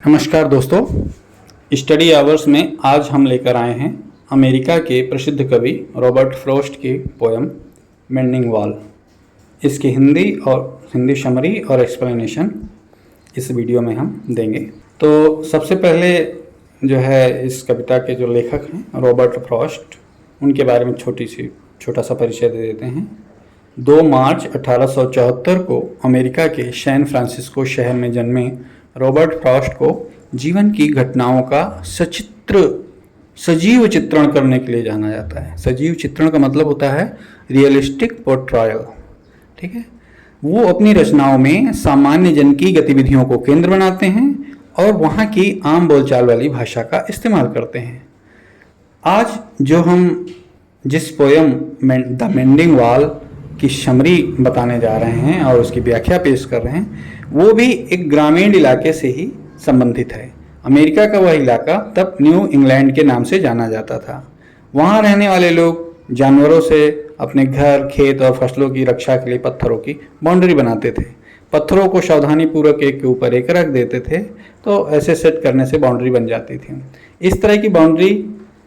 नमस्कार दोस्तों, study hours में आज हम लेकर आए हैं अमेरिका के प्रसिद्ध कवि रॉबर्ट फ्रॉस्ट की पोयम मेंडिंग वॉल। इसकी हिंदी समरी और एक्सप्लेनेशन इस वीडियो में हम देंगे। तो सबसे पहले जो है इस कविता के जो लेखक हैं रॉबर्ट फ्रॉस्ट, उनके बारे में छोटा सा परिचय दे देते हैं। 2 मार्च 1874 को अमेरिका के सैन फ्रांसिस्को शहर में जन्मे रॉबर्ट फ्रॉस्ट को जीवन की घटनाओं का सजीव चित्रण करने के लिए जाना जाता है। सजीव चित्रण का मतलब होता है रियलिस्टिक पोर्ट्रायल, ठीक है। वो अपनी रचनाओं में सामान्य जन की गतिविधियों को केंद्र बनाते हैं और वहाँ की आम बोलचाल वाली भाषा का इस्तेमाल करते हैं। आज जो हम जिस पोयम द मेंडिंग वॉल की समरी बताने जा रहे हैं और उसकी व्याख्या पेश कर रहे हैं, वो भी एक ग्रामीण इलाके से ही संबंधित है। अमेरिका का वह इलाका तब न्यू इंग्लैंड के नाम से जाना जाता था। वहाँ रहने वाले लोग जानवरों से अपने घर, खेत और फसलों की रक्षा के लिए पत्थरों की बाउंड्री बनाते थे। पत्थरों को सावधानीपूर्वक एक के ऊपर एक रख देते थे, तो ऐसे सेट करने से बाउंड्री बन जाती थी। इस तरह की बाउंड्री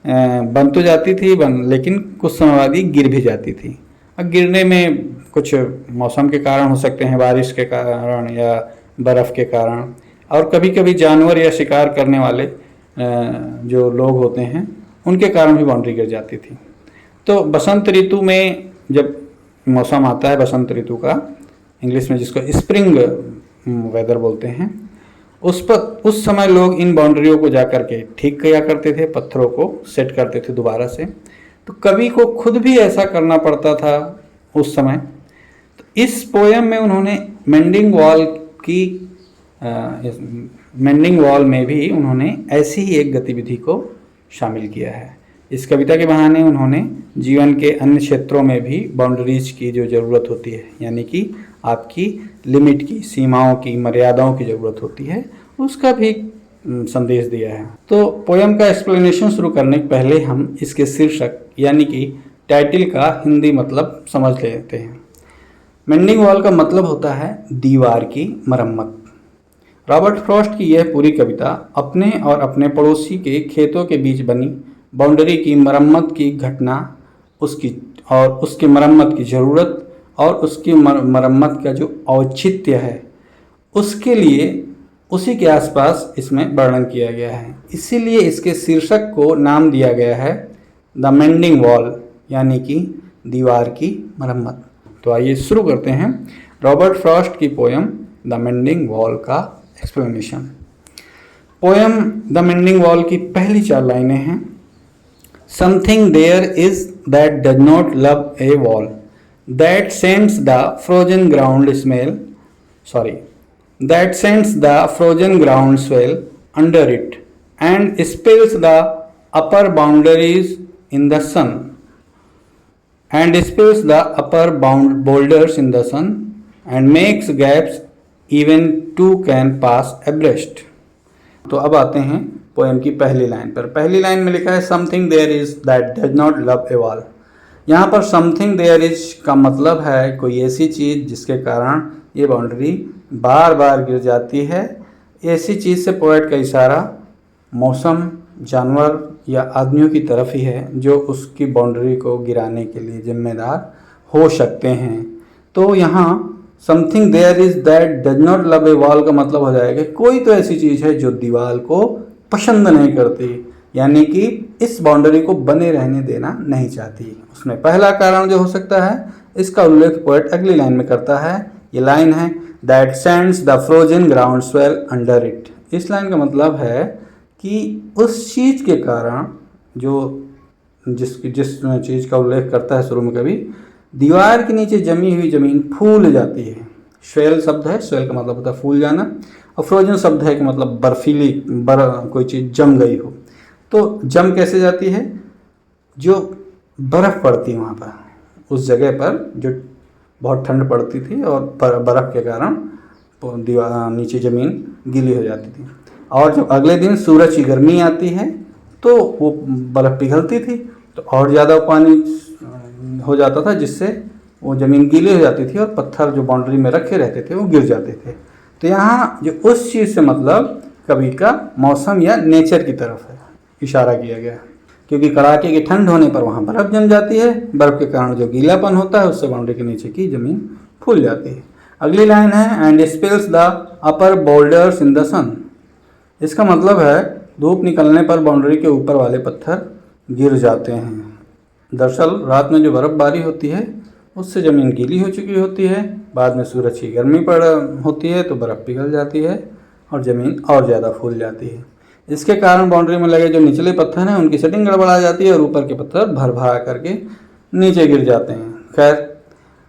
बन तो जाती थी लेकिन कुछ समय बाद ही गिर भी जाती थी। अब गिरने में कुछ मौसम के कारण हो सकते हैं, बारिश के कारण या बर्फ़ के कारण, और कभी कभी जानवर या शिकार करने वाले जो लोग होते हैं उनके कारण भी बाउंड्री गिर जाती थी। तो बसंत ऋतु में जब मौसम आता है, बसंत ऋतु का, इंग्लिश में जिसको स्प्रिंग वेदर बोलते हैं, उस समय लोग इन बाउंड्रियों को जा कर के ठीक किया करते थे, पत्थरों को सेट करते थे दोबारा से। तो कवि को खुद भी ऐसा करना पड़ता था उस समय। तो इस पोयम में उन्होंने मेंडिंग वॉल में भी उन्होंने ऐसी ही एक गतिविधि को शामिल किया है। इस कविता के बहाने उन्होंने जीवन के अन्य क्षेत्रों में भी बाउंड्रीज की जो ज़रूरत होती है, यानी कि आपकी लिमिट की, सीमाओं की, मर्यादाओं की ज़रूरत होती है, उसका भी संदेश दिया है। तो पोयम का एक्सप्लेनेशन शुरू करने के पहले हम इसके शीर्षक यानी कि टाइटल का हिंदी मतलब समझ लेते हैं। मेंडिंग वॉल का मतलब होता है दीवार की मरम्मत। रॉबर्ट फ्रॉस्ट की यह पूरी कविता अपने और अपने पड़ोसी के खेतों के बीच बनी बाउंड्री की मरम्मत की घटना, उसकी मरम्मत की ज़रूरत और उसकी मरम्मत का जो औचित्य है, उसके लिए उसी के आसपास इसमें वर्णन किया गया है। इसीलिए इसके शीर्षक को नाम दिया गया है द मेंडिंग वॉल, यानी कि दीवार की मरम्मत। तो आइए शुरू करते हैं रॉबर्ट फ्रॉस्ट की पोयम द मेंडिंग वॉल का explanation. Poem the mending wall की पहली 4 लाइनें हैं। Something there is that does not love a wall, that sends the frozen ground that sends the frozen ground swell under it and spills the upper boundaries in the sun boulders in the sun and makes gaps even two can pass abreast। तो अब आते हैं poem की पहली line पर। पहली line में लिखा है something there is that does not love a wall. यहाँ पर समथिंग देयर इज का मतलब है कोई ऐसी चीज़ जिसके कारण ये बाउंड्री बार बार गिर जाती है। ऐसी चीज़ से पोएट का इशारा मौसम, जानवर या आदमियों की तरफ ही है जो उसकी बाउंड्री को गिराने के लिए जिम्मेदार हो सकते हैं। तो यहाँ something there is that does not love a wall का मतलब हो जाएगा कोई तो ऐसी चीज़ है जो दीवार को पसंद नहीं करती, यानी कि इस बाउंड्री को बने रहने देना नहीं चाहती। उसमें पहला कारण जो हो सकता है, इसका उल्लेख पोएट अगली लाइन में करता है। ये लाइन है that sends the frozen ground swell under it. इस लाइन का मतलब है कि उस चीज़ के कारण जो जिस चीज़ का उल्लेख करता है शुरू में कभी, दीवार के नीचे जमी हुई ज़मीन फूल जाती है। स्वेल शब्द है, स्वेल का मतलब होता है फूल जाना, और फ्रोजन शब्द है कि मतलब बर्फीली कोई चीज़ जम गई हो। तो जम कैसे जाती है? जो बर्फ़ पड़ती है वहाँ पर, उस जगह पर जो बहुत ठंड पड़ती थी और बर्फ़ के कारण दीवार नीचे ज़मीन गीली हो जाती थी, और जब अगले दिन सूरज की गर्मी आती है तो वो बर्फ़ पिघलती थी, तो और ज़्यादा पानी हो जाता था, जिससे वो ज़मीन गीली हो जाती थी और पत्थर जो बाउंड्री में रखे रहते थे वो गिर जाते थे। तो यहाँ जो उस चीज़ से मतलब कभी का मौसम या नेचर की तरफ है इशारा किया गया, क्योंकि कड़ाके की ठंड होने पर वहाँ बर्फ़ जम जाती है, बर्फ़ के कारण जो गीलापन होता है उससे बाउंड्री के नीचे की ज़मीन फूल जाती है। अगली लाइन है and spills the upper boulders in the sun. इसका मतलब है धूप निकलने पर बाउंड्री के ऊपर वाले पत्थर गिर जाते हैं। दरअसल रात में जो बर्फ़बारी होती है उससे ज़मीन गीली हो चुकी होती है, बाद में सूरज की गर्मी पड़ होती है तो बर्फ़ पिघल जाती है और ज़मीन और ज़्यादा फूल जाती है। इसके कारण बाउंड्री में लगे जो निचले पत्थर हैं उनकी सेटिंग गड़बड़ा जाती है और ऊपर के पत्थर भर भरा करके नीचे गिर जाते हैं। खैर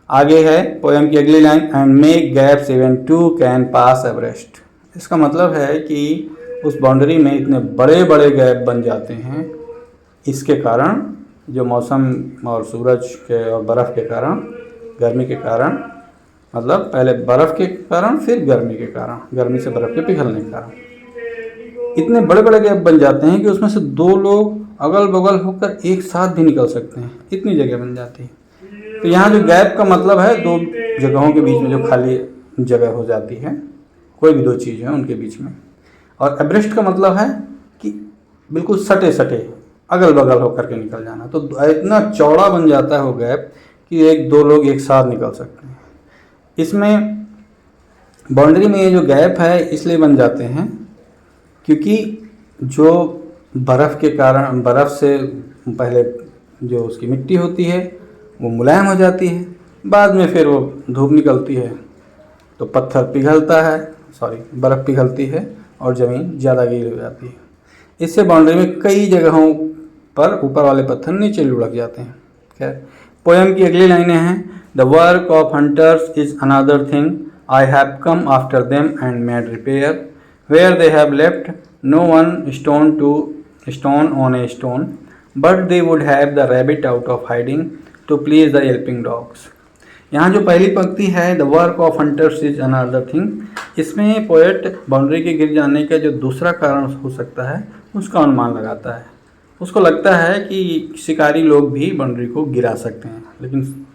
आगे है पोएम की अगली line and make gaps even two can pass abreast. इसका मतलब है कि उस बाउंड्री में इतने बड़े बड़े गैप बन जाते हैं, इसके कारण जो मौसम और सूरज के और बर्फ़ के कारण, गर्मी के कारण, मतलब पहले बर्फ़ के कारण फिर गर्मी के कारण, गर्मी से बर्फ़ के पिघलने के कारण इतने बड़े बड़े गैप बन जाते हैं कि उसमें से दो लोग अगल बगल होकर एक साथ भी निकल सकते हैं, इतनी जगह बन जाती है। तो यहाँ जो गैप का मतलब है दो जगहों के बीच में जो खाली जगह हो जाती है, कोई भी दो चीज़ है उनके बीच में। और एब्रेस्ट का मतलब है कि बिल्कुल सटे सटे अगल बगल होकर के निकल जाना। तो इतना चौड़ा बन जाता है वो गैप कि एक दो लोग एक साथ निकल सकते हैं। इसमें बाउंड्री में ये जो गैप है इसलिए बन जाते हैं क्योंकि जो बर्फ़ के कारण, बर्फ़ से पहले जो उसकी मिट्टी होती है वो मुलायम हो जाती है, बाद में फिर वो धूप निकलती है तो पत्थर पिघलता है, बर्फ़ पिघलती है और ज़मीन ज़्यादा गीली हो जाती है। इससे बाउंड्री में कई जगहों पर ऊपर वाले पत्थर नीचे लुढ़क जाते हैं। खैर पोएम की अगली लाइनें हैं the work of hunters is another thing I have come after them and made repair where they have left no one stone on a stone but they would have the rabbit out of hiding to please the yelping dogs. यहाँ जो पहली पंक्ति है the work of hunters is another thing, इसमें poet boundary के गिर जाने का जो दूसरा कारण हो सकता है उसका अनुमान लगाता है। उसको लगता है कि शिकारी लोग भी बाउंड्री को गिरा सकते हैं, लेकिन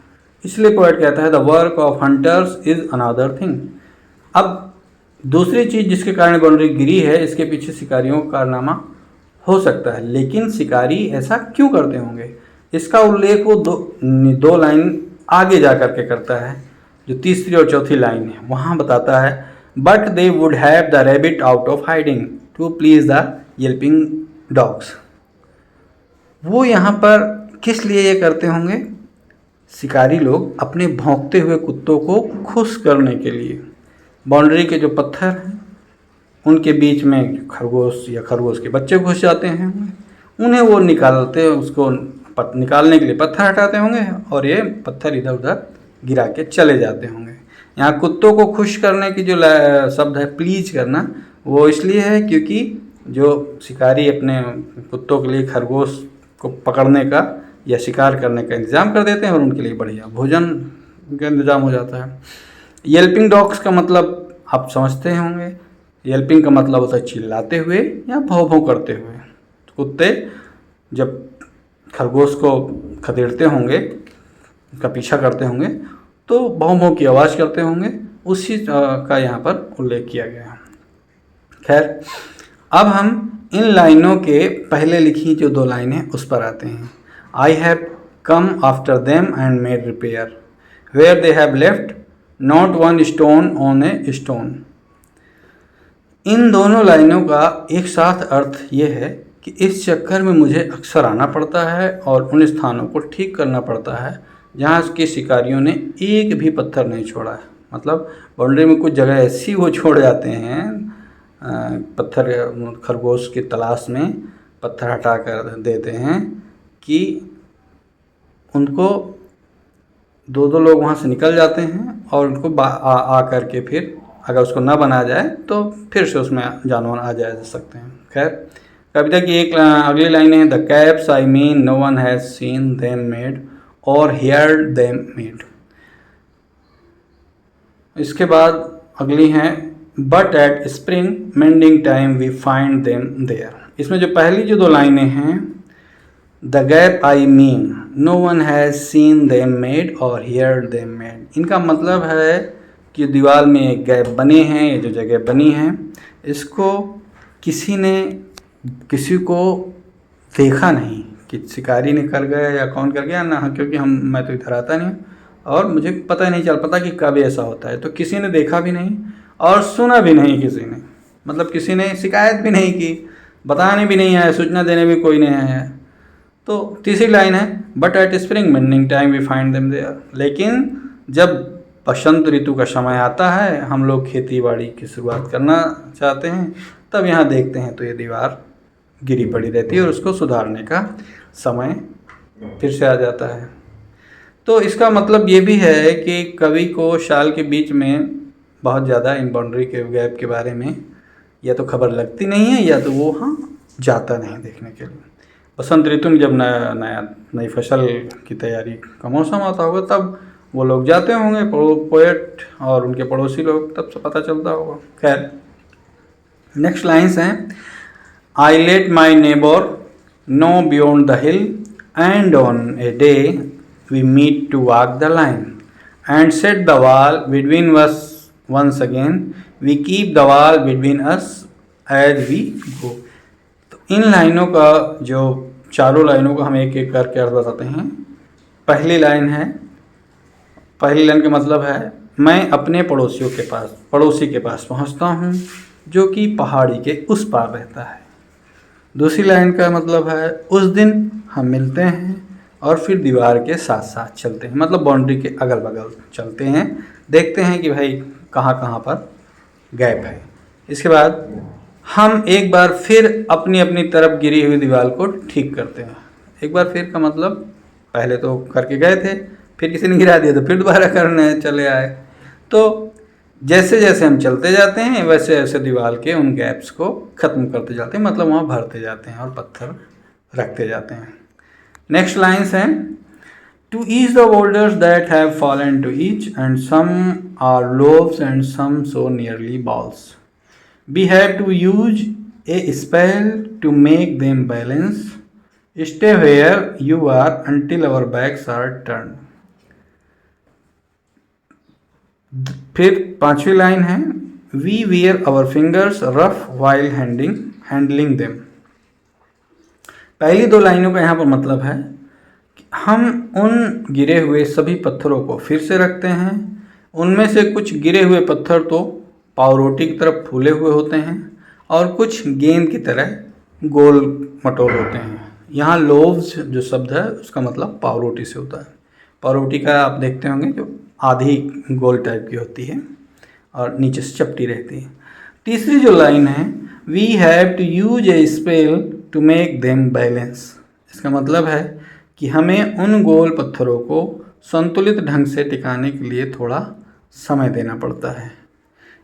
इसलिए पोएट कहता है the work of hunters is another thing. अब दूसरी चीज़ जिसके कारण बाउंड्री गिरी है इसके पीछे शिकारियों का कारनामा हो सकता है, लेकिन शिकारी ऐसा क्यों करते होंगे इसका उल्लेख वो दो लाइन आगे जा कर के करता है। जो तीसरी और चौथी लाइन है वहाँ बताता है but they would have the rabbit out of hiding to please the yelping dogs. वो यहाँ पर किस लिए ये करते होंगे? शिकारी लोग अपने भौंकते हुए कुत्तों को खुश करने के लिए बाउंड्री के जो पत्थर हैं उनके बीच में खरगोश या खरगोश के बच्चे घुस जाते हैं, उन्हें वो उसको निकालने के लिए पत्थर हटाते होंगे और ये पत्थर इधर उधर गिरा के चले जाते होंगे। यहाँ कुत्तों को खुश करने की जो शब्द है प्लीज करना, वो इसलिए है क्योंकि जो शिकारी अपने कुत्तों के लिए खरगोश को पकड़ने का या शिकार करने का इंतज़ाम कर देते हैं और उनके लिए बढ़िया भोजन का इंतज़ाम हो जाता है। येल्पिंग डॉग्स का मतलब आप समझते होंगे, येल्पिंग का मतलब होता है चिल्लाते हुए या भौं भौं करते हुए। कुत्ते जब खरगोश को खदेड़ते होंगे, उसका पीछा करते होंगे तो भौं भौं की आवाज़ करते होंगे, उसी का यहाँ पर उल्लेख किया गया है। खैर अब हम इन लाइनों के पहले लिखी जो दो लाइनें उस पर आते हैं। I have come after them and made repair where they have left not one stone on a stone. इन दोनों लाइनों का एक साथ अर्थ ये है कि इस चक्कर में मुझे अक्सर आना पड़ता है और उन स्थानों को ठीक करना पड़ता है जहाँ के शिकारियों ने एक भी पत्थर नहीं छोड़ा है। मतलब बाउंड्री में कुछ जगह ऐसी वो छोड़ जाते हैं पत्थर, खरगोश की तलाश में पत्थर हटा कर देते हैं कि उनको दो लोग वहाँ से निकल जाते हैं और उनको आ कर के फिर अगर उसको ना बनाया जाए तो फिर से उसमें जानवर आ जा सकते हैं। खैर कविता की एक अगली लाइन है the gaps I mean no one has seen them made or heard them made. इसके बाद अगली हैं but at spring mending time we find them there. इसमें जो पहली जो दो लाइनें हैं the gap I mean no one has seen them made or heard them made, इनका मतलब है कि दीवार में एक गैप बने हैं, ये जो जगह बनी है इसको किसी ने किसी को देखा नहीं कि शिकारी ने कर गया या कौन कर गया ना, क्योंकि मैं तो इधर आता नहीं और मुझे पता नहीं चल पाता कि कब ऐसा होता है। तो किसी ने देखा भी नहीं और सुना भी नहीं किसी ने, मतलब किसी ने शिकायत भी नहीं की, बताने भी नहीं आया, सूचना देने भी कोई नहीं आया। तो तीसरी लाइन है but at spring morning time we find them there. लेकिन जब बसंत ऋतु का समय आता है, हम लोग खेती बाड़ी की शुरुआत करना चाहते हैं, तब यहाँ देखते हैं तो ये दीवार गिरी पड़ी रहती है और उसको सुधारने का समय फिर से आ जाता है। तो इसका मतलब ये भी है कि कवि को साल के बीच में बहुत ज़्यादा इन बाउंड्री के गैप के बारे में या तो खबर लगती नहीं है या तो वो जाता नहीं देखने के लिए। बसंत ऋतु में जब नई फसल की तैयारी का मौसम आता होगा तब वो लोग जाते होंगे, पोएट और उनके पड़ोसी लोग, तब से पता चलता होगा। खैर, नेक्स्ट लाइन्स हैं I let my neighbour know beyond the hill and on a day we meet to walk the line and set the wall between us once again we keep the wall between us as we go. तो इन लाइनों का जो चारों लाइनों को हम एक एक करके अर्थ बताते हैं। पहली लाइन का मतलब है मैं अपने पड़ोसी के पास पहुंचता हूं जो कि पहाड़ी के उस पार रहता है। दूसरी लाइन का मतलब है उस दिन हम मिलते हैं और फिर दीवार के साथ साथ चलते हैं, मतलब बाउंड्री के अगल बगल चलते हैं, देखते हैं कि भाई कहाँ कहाँ पर गैप है। इसके बाद हम एक बार फिर अपनी अपनी तरफ गिरी हुई दीवार को ठीक करते हैं। एक बार फिर का मतलब पहले तो करके गए थे, फिर किसी ने गिरा दिया तो फिर दोबारा करने चले आए। तो जैसे जैसे हम चलते जाते हैं वैसे वैसे दीवार के उन गैप्स को ख़त्म करते जाते हैं, मतलब वहाँ भरते जाते हैं और पत्थर रखते जाते हैं। नेक्स्ट लाइन्स हैं to each the boulders that have fallen to each and some are lobes and some so nearly balls. We have to use a spell to make them balance. Stay where you are until our backs are turned. फिर पांचवी line है we wear our fingers rough while handling them. पहली दो लाइनों का यहाँ पर मतलब है कि हम उन गिरे हुए सभी पत्थरों को फिर से रखते हैं। उनमें से कुछ गिरे हुए पत्थर तो पावरोटी की तरफ फूले हुए होते हैं और कुछ गेंद की तरह गोल मटोल होते हैं। यहाँ लोव्स जो शब्द है उसका मतलब पावरोटी से होता है। पावरोटी का आप देखते होंगे जो आधी गोल टाइप की होती है और नीचे से चपटी रहती है। तीसरी जो लाइन है we have to use a spell to make them balance. इसका मतलब है कि हमें उन गोल पत्थरों को संतुलित ढंग से टिकाने के लिए थोड़ा समय देना पड़ता है।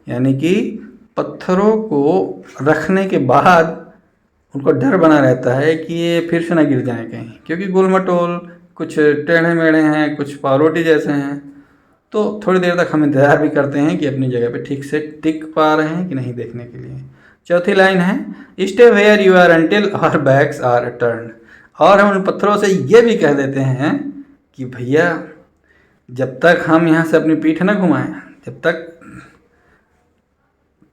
यानी कि पत्थरों को रखने के बाद उनको डर बना रहता है कि ये फिर से ना गिर जाए कहीं, क्योंकि गोल मटोल कुछ टेढ़े मेढ़े हैं, कुछ पावरोटी जैसे हैं। तो थोड़ी देर तक हम इंतज़ार भी करते हैं कि अपनी जगह पे ठीक से टिक पा रहे हैं कि नहीं देखने के लिए। चौथी लाइन है stay where you are until our backs are turned. और हम उन पत्थरों से ये भी कह देते हैं कि भैया जब तक हम यहाँ से अपनी पीठ न घुमाएं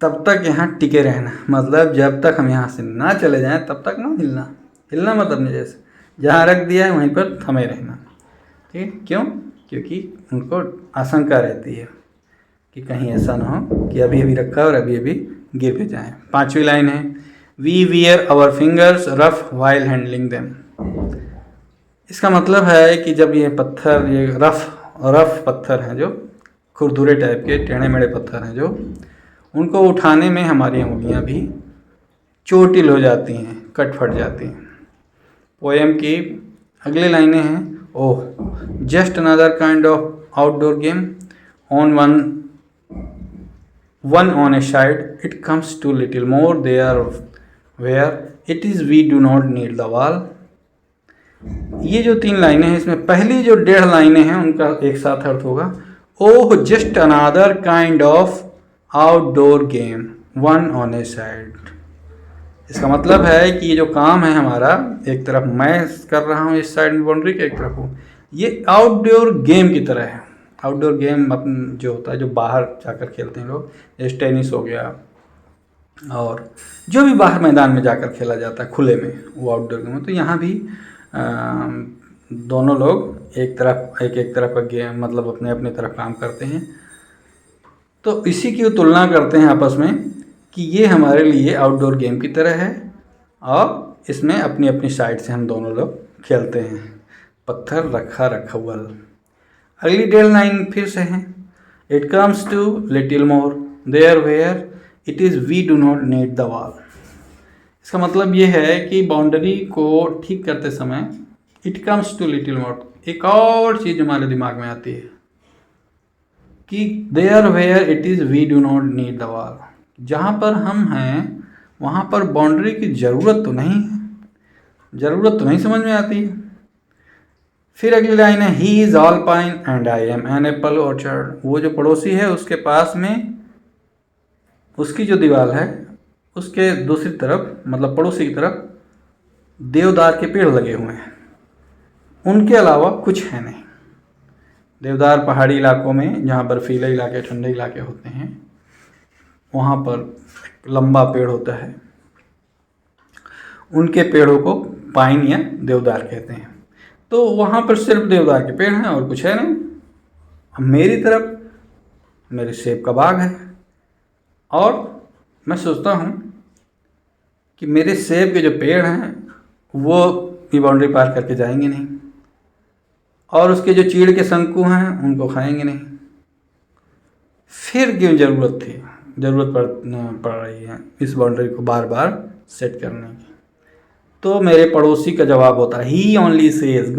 तब तक यहाँ टिके रहना, मतलब जब तक हम यहाँ से ना चले जाएं तब तक ना हिलना मत अपने जैसे, जहाँ रख दिया है वहीं पर थमे रहना। ठीक, क्यों? क्योंकि उनको आशंका रहती है कि कहीं ऐसा ना हो कि अभी अभी रखा और अभी अभी गिर भी जाए। पांचवी लाइन है we wear our fingers rough while handling them. इसका मतलब है कि जब ये रफ पत्थर हैं, जो खुरदुरे टाइप के टेढ़े मेढ़े पत्थर हैं, जो उनको उठाने में हमारी उंगलियां भी चोटिल हो जाती हैं, कट फट जाती हैं। पोएम की अगली लाइनें हैं oh just another kind of outdoor game on one on a side it comes to little more there where it is we do not need the wall। ये जो तीन लाइनें हैं इसमें पहली जो 1.5 लाइनें हैं उनका एक साथ अर्थ होगा oh just another kind of outdoor game one on A side. इसका मतलब है कि ये जो काम है हमारा, एक तरफ मैं कर रहा हूँ इस साइड में बाउंड्री के, एक तरफ हूँ, ये आउटडोर गेम की तरह है। आउटडोर गेम जो होता है जो बाहर जाकर खेलते हैं लोग, जैसे टेनिस हो गया, और जो भी बाहर मैदान में जाकर खेला जाता है खुले में, वो आउटडोर गेम। तो यहाँ भी दोनों लोग एक तरफ का गेम मतलब अपने अपने तरफ काम करते हैं। तो इसी की तुलना करते हैं आपस में कि ये हमारे लिए आउटडोर गेम की तरह है और इसमें अपनी अपनी साइड से हम दोनों लोग खेलते हैं। पत्थर रखा रखवल। अगली 1.5 फिर से है, it comes to little more there where it is we do not need the wall. इसका मतलब ये है कि बाउंड्री को ठीक करते समय it comes to little more, एक और चीज़ हमारे दिमाग में आती है कि there where it is we do not need the wall. जहाँ पर हम हैं वहाँ पर बाउंड्री की ज़रूरत तो नहीं है, ज़रूरत तो नहीं समझ में आती है। फिर अगली लाइन है, he is all pine and I am an apple orchard. वो जो पड़ोसी है उसके पास में उसकी जो दीवार है उसके दूसरी तरफ मतलब पड़ोसी की तरफ देवदार के पेड़ लगे हुए हैं, उनके अलावा कुछ है नहीं। देवदार पहाड़ी इलाकों में जहाँ बर्फीले इलाके ठंडे इलाके होते हैं वहाँ पर लंबा पेड़ होता है, उनके पेड़ों को पाइन या देवदार कहते हैं। तो वहाँ पर सिर्फ देवदार के पेड़ हैं और कुछ है नहीं। अब मेरी तरफ मेरे सेब का बाग है और मैं सोचता हूँ कि मेरे सेब के जो पेड़ हैं वो ये बाउंड्री पार करके जाएंगे नहीं और उसके जो चीड़ के शंकु हैं उनको खाएंगे नहीं। फिर क्यों ज़रूरत पड़ रही है इस बाउंड्री को बार बार सेट करने की। तो मेरे पड़ोसी का जवाब होता है, he only says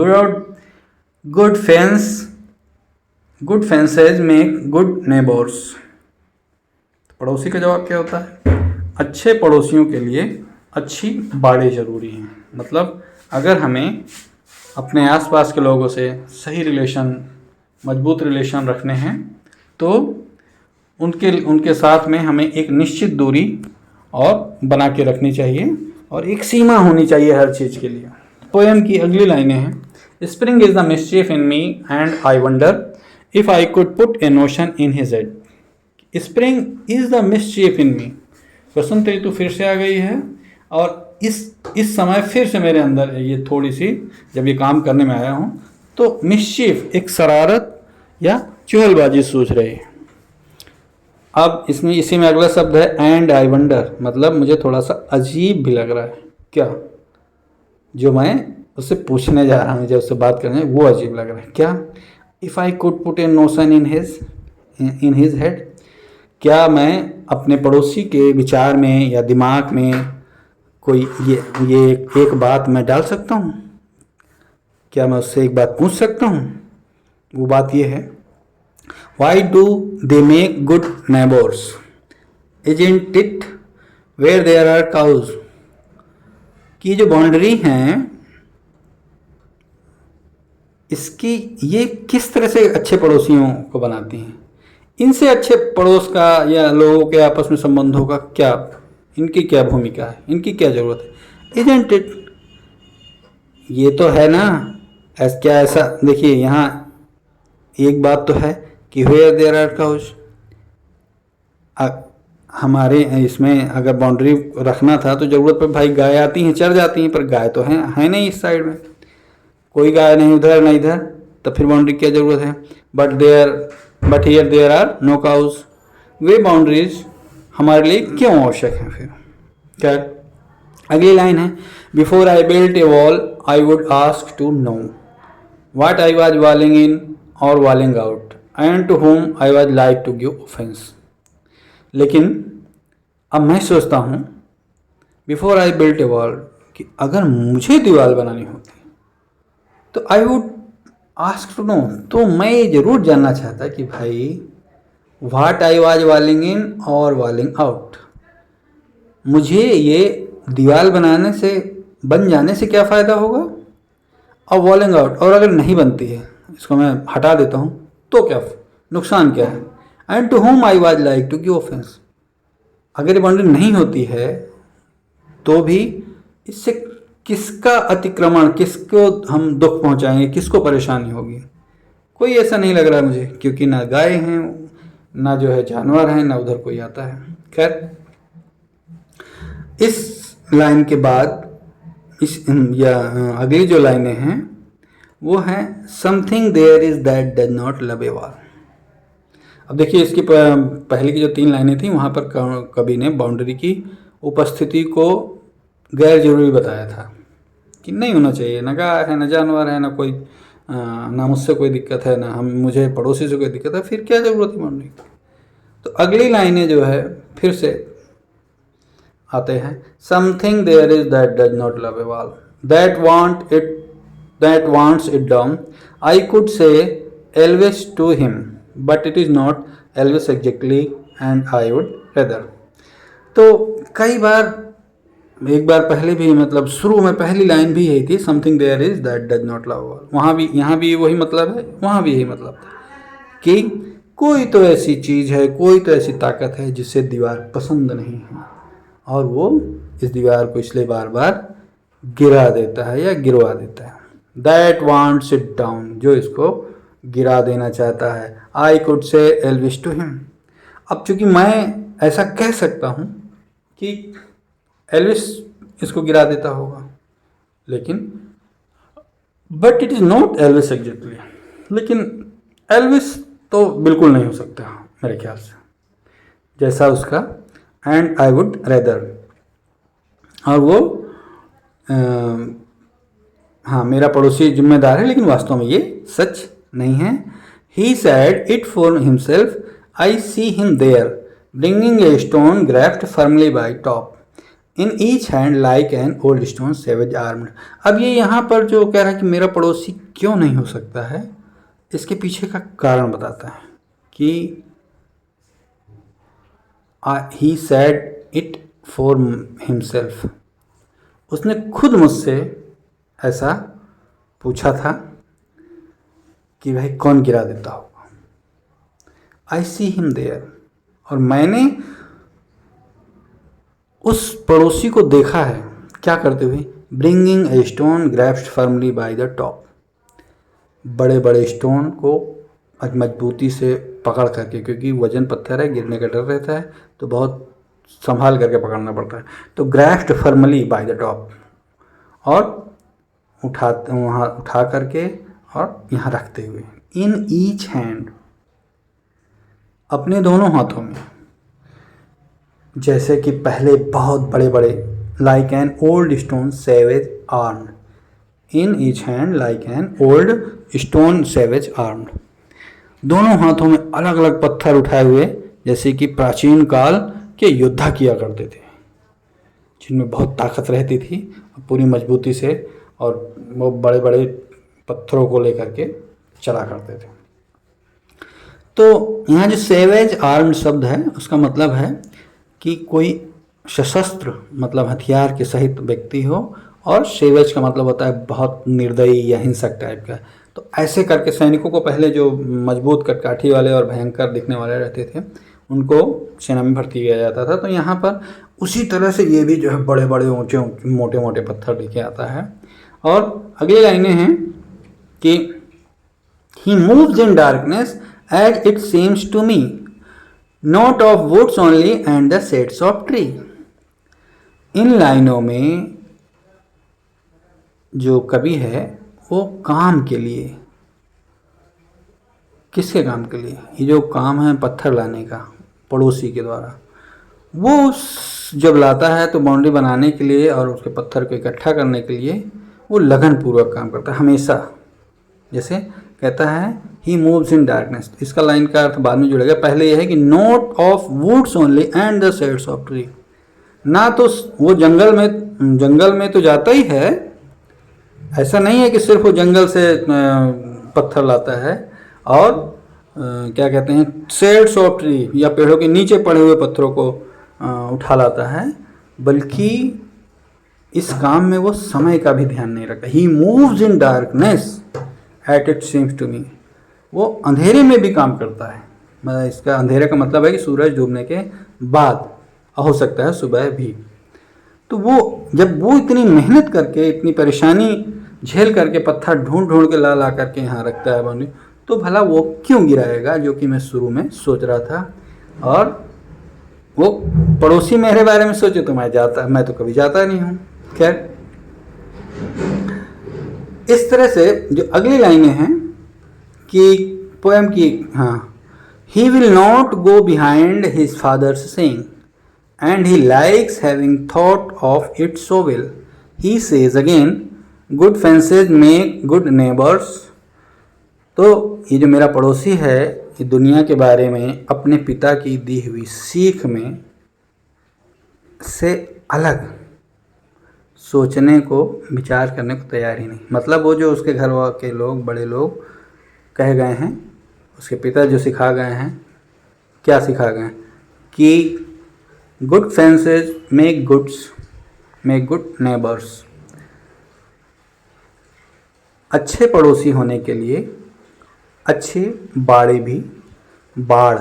good fences make good neighbours. पड़ोसी का जवाब क्या होता है, अच्छे पड़ोसियों के लिए अच्छी बाड़ें ज़रूरी हैं। मतलब अगर हमें अपने आसपास के लोगों से सही रिलेशन, मजबूत रिलेशन रखने हैं तो उनके साथ में हमें एक निश्चित दूरी और बना के रखनी चाहिए और एक सीमा होनी चाहिए हर चीज़ के लिए। पोएम की अगली लाइनें हैं, spring is the mischief in me and I wonder if I could put a notion in his head. Spring is the mischief in me, बसंत ऋतु फिर से आ गई है और इस समय फिर से मेरे अंदर ये थोड़ी सी जब ये काम करने में आया हूँ तो मिस्चीफ एक शरारत या चुहलबाजी सूझ रही है। अब इसमें इसी में अगला शब्द है एंड आई वंडर, मतलब मुझे थोड़ा सा अजीब भी लग रहा है। क्या जो मैं उससे पूछने जा रहा हूँ, मुझे उससे बात करने वो अजीब लग रहा है। क्या if I could put a notion in his head, क्या मैं अपने पड़ोसी के विचार में या दिमाग में कोई ये एक बात मैं डाल सकता हूँ, क्या मैं उससे एक बात पूछ सकता हूँ। वो बात ये है, Why do they make good neighbors? Isn't it where there are cows? कि जो बाउंड्री हैं इसकी ये किस तरह से अच्छे पड़ोसियों को बनाती हैं। इनसे अच्छे पड़ोस का या लोगों के आपस में संबंधों का क्या, इनकी क्या भूमिका है, इनकी क्या ज़रूरत है। Isn't it, ये तो है ना। क्या ऐसा देखिए यहाँ एक बात तो है कि वेयर देयर आर काउज, हमारे इसमें अगर बाउंड्री रखना था तो ज़रूरत पर भाई गाय आती हैं चढ़ जाती हैं, पर गाय तो है नहीं इस साइड में, कोई गाय नहीं उधर ना इधर, तो फिर बाउंड्री की क्या ज़रूरत है। But here there are no cows, वे बाउंड्रीज हमारे लिए क्यों आवश्यक हैं फिर। क्या अगली लाइन है, before I built a wall I would ask to know what I was walling in or walling out and to home I was like to give offence. लेकिन अब मैं सोचता हूँ before I built a wall कि अगर मुझे दीवार बनानी होती तो I would ask to know, तो मैं ये ज़रूर जानना चाहता कि भाई what I was walling in or walling out, मुझे ये दीवार बनाने से बन जाने से क्या फ़ायदा होगा और वॉलिंग आउट, और अगर नहीं बनती है इसको मैं हटा देता हूँ तो क्या नुकसान क्या है। And to home I was like to give offence, अगर ये बाउंड्री नहीं होती है तो भी इससे किसका अतिक्रमण, किसको हम दुख पहुंचाएंगे, किसको परेशानी होगी। कोई ऐसा नहीं लग रहा है मुझे, क्योंकि ना गाय हैं ना जो है जानवर हैं ना उधर कोई आता है। खैर इस लाइन के बाद इस या अगली जो लाइनें हैं वो हैं something there is that does not love a wall. अब देखिए इसकी पहले की जो 3 लाइनें थी वहाँ पर कवि ने बाउंड्री की उपस्थिति को गैर जरूरी बताया था कि नहीं होना चाहिए, ना गाय है, ना जानवर है, ना कोई ना मुझसे कोई दिक्कत है, ना मुझे पड़ोसी से कोई दिक्कत है, फिर क्या ज़रूरत है बाउंड्री की। तो अगली लाइनें जो है फिर से आते हैं something there is that does not love a wall that wants it down I could say elves to him but it is not elves exactly and I would rather. तो कई बार एक बार पहले भी मतलब शुरू में पहली लाइन भी यही थी something there is that does not love wall, वहाँ भी यहाँ भी वही मतलब है, वहाँ भी यही मतलब था कि कोई तो ऐसी चीज़ है, कोई तो ऐसी ताकत है जिसे दीवार पसंद नहीं है और वो इस दीवार को इसलिए बार बार गिरा देता है या गिरवा देता है। दैट वांट्स इट डाउन, जो इसको गिरा देना चाहता है। I could say elves to him, अब चूंकि मैं ऐसा कह सकता हूँ कि एल्विस इसको गिरा देता होगा, लेकिन but it is not Elvis exactly, लेकिन एल्विस तो बिल्कुल नहीं हो सकता मेरे ख्याल से जैसा उसका एंड आई वुड रेदर, और वो हाँ मेरा पड़ोसी जिम्मेदार है, लेकिन वास्तव में ये सच नहीं है। He said it for himself I see him there bringing a stone grasped firmly by top in each hand like an old stone savage armed. अब ये यहाँ पर जो कह रहा है कि मेरा पड़ोसी क्यों नहीं हो सकता है, इसके पीछे का कारण बताता है कि ही सैड इट फॉर हिमसेल्फ, उसने खुद मुझसे ऐसा पूछा था कि भाई कौन गिरा देता होगा। आई सी हिम देयर, और मैंने उस पड़ोसी को देखा है क्या करते हुए, bringing a stone grabbed firmly by the top, बड़े बड़े स्टोन को मजबूती से पकड़ करके, क्योंकि वजन पत्थर है, गिरने का डर रहता है तो बहुत संभाल करके पकड़ना पड़ता है। तो grabbed firmly by the top, और वहाँ उठा करके और यहाँ रखते हुए, इन ईच हैंड, अपने दोनों हाथों में, जैसे कि पहले बहुत बड़े बड़े, like an old stone savage armed, in each hand like an old stone savage armed, दोनों हाथों में अलग अलग पत्थर उठाए हुए, जैसे कि प्राचीन काल के योद्धा किया करते थे, जिनमें बहुत ताकत रहती थी, पूरी मजबूती से, और वो बड़े बड़े पत्थरों को लेकर के चला करते थे। तो यहाँ जो सेवेज आर्म्ड शब्द है उसका मतलब है कि कोई सशस्त्र, मतलब हथियार के सहित व्यक्ति हो, और सेवेज का मतलब होता है बहुत निर्दयी या हिंसक टाइप का। तो ऐसे करके सैनिकों को पहले जो मजबूत कटकाठी वाले और भयंकर दिखने वाले रहते थे उनको सेना में भर्ती किया जाता था। तो यहाँ पर उसी तरह से ये भी जो है बड़े बड़े ऊंचे मोटे मोटे पत्थर लेके आता है। और अगली लाइनें हैं कि he moves in darkness as it seems to me, not of woods only and the shades of tree. इन लाइनों में जो कवि है वो काम के लिए, किसके काम के लिए, ये जो काम है पत्थर लाने का पड़ोसी के द्वारा, वो जब लाता है तो बाउंड्री बनाने के लिए और उसके पत्थर को इकट्ठा करने के लिए वो लगन पूर्वक काम करता है हमेशा। जैसे कहता है ही मूव्स इन डार्कनेस, इसका लाइन का अर्थ बाद में जुड़ेगा, पहले यह है कि not of woods only and the shades of tree, ना तो वो जंगल में तो जाता ही है, ऐसा नहीं है कि सिर्फ वो जंगल से पत्थर लाता है, और क्या कहते हैं शेड्स ऑफ ट्री या पेड़ों के नीचे पड़े हुए पत्थरों को उठा लाता है, बल्कि इस काम में वो समय का भी ध्यान नहीं रखता। He moves in darkness as it seems to me, वो अंधेरे में भी काम करता है। मतलब इसका अंधेरे का मतलब है कि सूरज डूबने के बाद, हो सकता है सुबह भी। तो वो जब वो इतनी मेहनत करके, इतनी परेशानी झेल करके पत्थर ढूंढ ढूंढ के ला करके यहाँ रखता है बाउंड्री, तो भला वो क्यों गिराएगा, जो कि मैं शुरू में सोच रहा था। और वो पड़ोसी मेरे बारे में सोचे तो मैं तो कभी जाता नहीं हूँ। खैर, इस तरह से जो अगली लाइनें हैं कि पोएम की, हाँ, he will not go behind his father's saying and he likes having thought of it so well, he says again good fences make good neighbours. तो ये जो मेरा पड़ोसी है, ये दुनिया के बारे में अपने पिता की दी हुई सीख में से अलग सोचने को, विचार करने को तैयार ही नहीं। मतलब वो जो उसके घर के लोग, बड़े लोग कह गए हैं, उसके पिता जो सिखा गए हैं, क्या सिखा गए कि good fences make good neighbours. अच्छे पड़ोसी होने के लिए अच्छे बाड़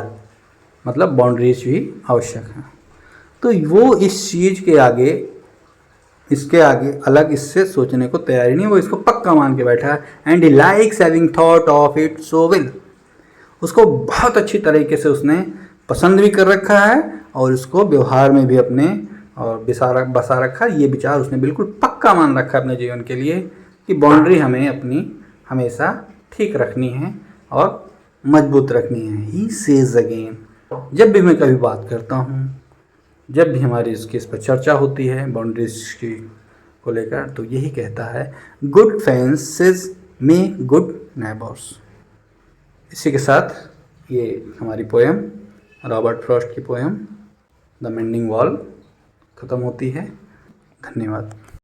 मतलब बाउंड्रीज भी आवश्यक हैं। तो वो इस चीज़ के आगे, इसके आगे अलग इससे सोचने को तैयार ही नहीं, वो इसको पक्का मान के बैठा है। And he likes having thought of it so well, उसको बहुत अच्छी तरीके से उसने पसंद भी कर रखा है और उसको व्यवहार में भी अपने और बसा रखा है। ये विचार उसने बिल्कुल पक्का मान रखा है अपने जीवन के लिए कि बाउंड्री हमें अपनी हमेशा ठीक रखनी है और मजबूत रखनी है। ही सेज अगेन, जब भी मैं कभी बात करता हूँ, जब भी हमारी इस पर चर्चा होती है बाउंड्रीज की को लेकर, तो यही कहता है good fences make good neighbours. इसी के साथ ये हमारी पोएम, रॉबर्ट फ्रॉस्ट की पोएम द मेंडिंग वॉल, ख़त्म होती है। धन्यवाद।